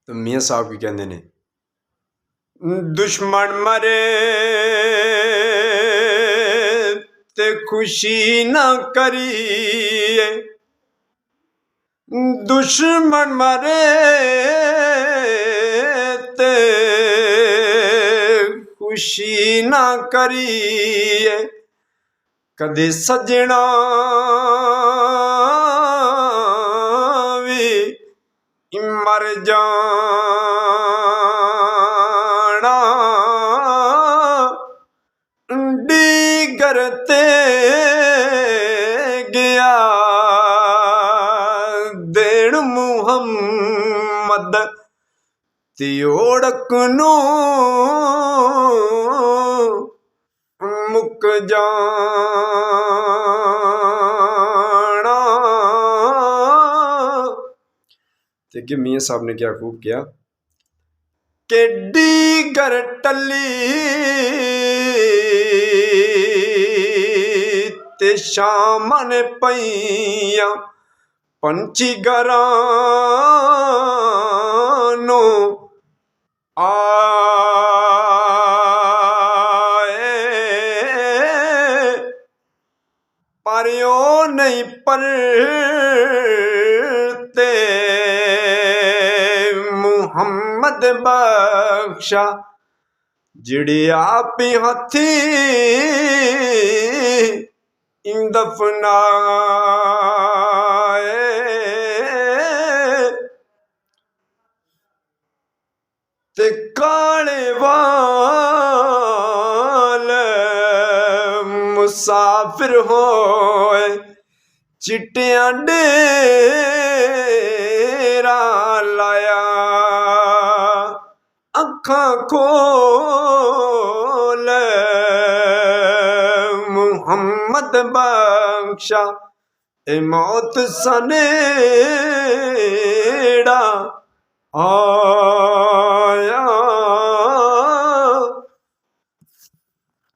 तो मियाँ साहब की कहते ने, दुश्मन मरे ते खुशी ना करिए, दुश्मन मरे ते खुशी ना करिए, कदे सजना भी मर जाना, डीगर ते गया देण मुहम्मद ती ओढ़क नू मुक जाना। देखिए मियाँ साहब ने क्या खूब किया कि डीगर टली ते शामन पईया, पंछी घरानो आए, पारियो नहीं परते मुहम्मद बख्शा, जिड़ी आप हथी दफनाए, ते काले वाल मुसाफिर होए, चिट्टियां डेरा लाया, अखां खोल मुहम्मद बख्शा, ए मौत सनेड़ा आ।